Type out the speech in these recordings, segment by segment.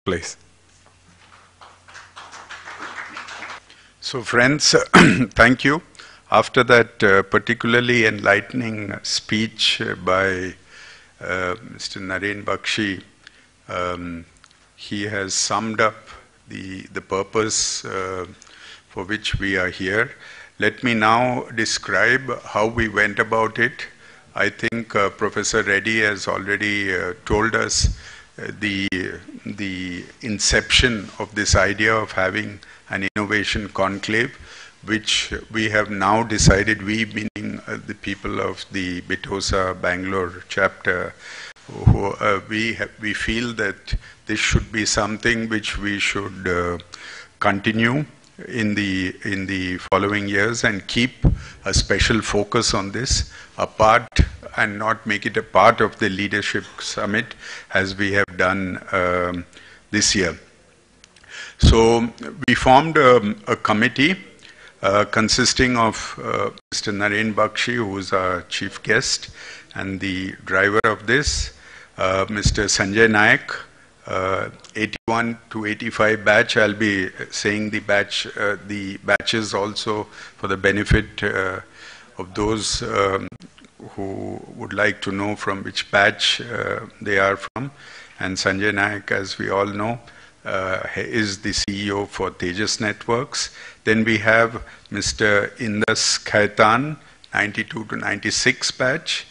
Please. So friends, thank you. After that particularly enlightening speech by Mr. Naren Bakshi, he has summed up the purpose for which we are here. Let me now describe how we went about it. I think Professor Reddy has already told us the inception of this idea of having an innovation conclave, which we have now decided, we meaning the people of the Bitosa Bangalore chapter, who, we feel that this should be something which we should continue in the following years and keep a special focus on this, apart and not make it a part of the leadership summit as we have done this year. So we formed a committee consisting of Mr. Naren Bakshi, who is our chief guest and the driver of this, Mr. Sanjay Nayak, 81 to 85 batch. I'll be saying the batches also for the benefit of those who would like to know from which batch they are from. And Sanjay Nayak, as we all know, is the CEO for Tejas Networks. Then we have Mr. Indus Khaitan, 92 to 96 batch.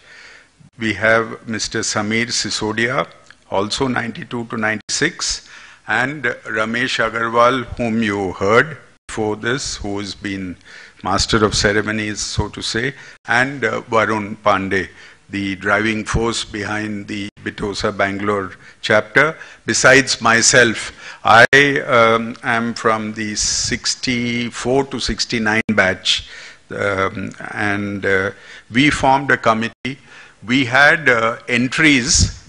We have Mr. Samir Sisodia, also 92 to 96, and Ramesh Agarwal, whom you heard before this, who has been Master of Ceremonies, so to say, and Varun Pandey, the driving force behind the Bitosa Bangalore chapter. Besides myself, I am from the 64 to 69 batch, and we formed a committee. We had entries,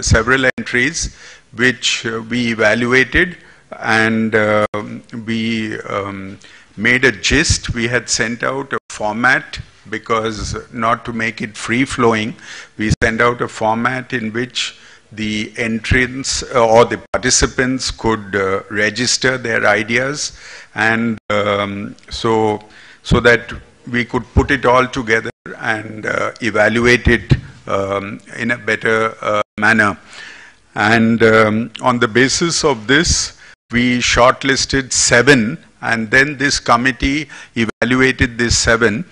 several entries, which we evaluated, and we made a gist. We had sent out a format, because not to make it free-flowing, we sent out a format in which the entrants or the participants could register their ideas, and so that we could put it all together and evaluate it in a better manner. And on the basis of this, we shortlisted 7, and then this committee evaluated these 7,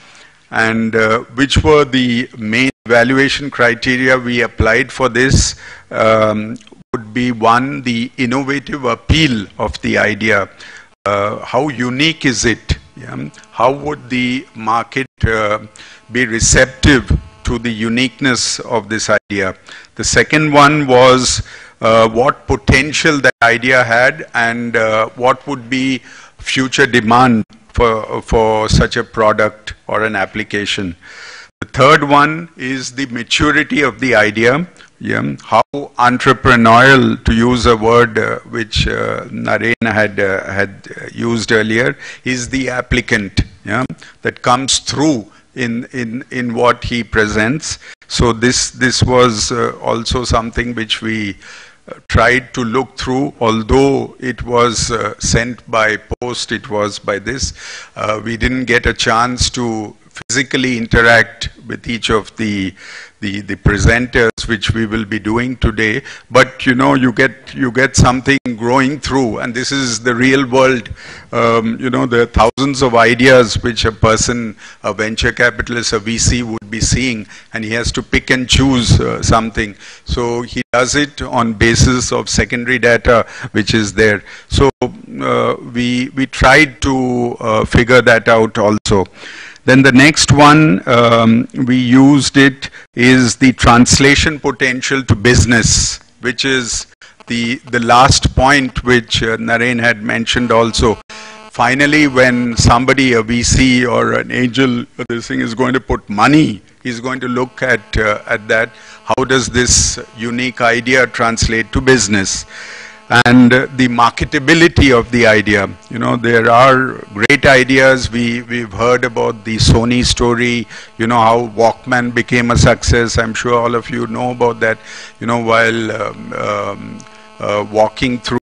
and which were the main evaluation criteria we applied for this would be: 1, the innovative appeal of the idea. How unique is it? How would the market be receptive to the uniqueness of this idea? The second one was what potential that idea had, and what would be future demand for such a product or an application. The third one is the maturity of the idea. How entrepreneurial, to use a word which Naren had used earlier, is the applicant that comes through in what he presents. So this was also something which we tried to look through, although it was sent by post, it was by this. We didn't get a chance to physically interact with each of the presenters, which we will be doing today, but you get something growing through, and this is the real world. There are thousands of ideas which a person, a venture capitalist, a VC would be seeing, and he has to pick and choose something. So he does it on basis of secondary data which is there. So we tried to figure that out also. Then the next one we used it is the translation potential to business, which is the last point which Naren had mentioned also. Finally, when somebody, a VC or an angel, this thing is going to put money, he's going to look at that. How does this unique idea translate to business? And the marketability of the idea. There are great ideas. We've heard about the Sony story, how Walkman became a success. I'm sure all of you know about that. While walking through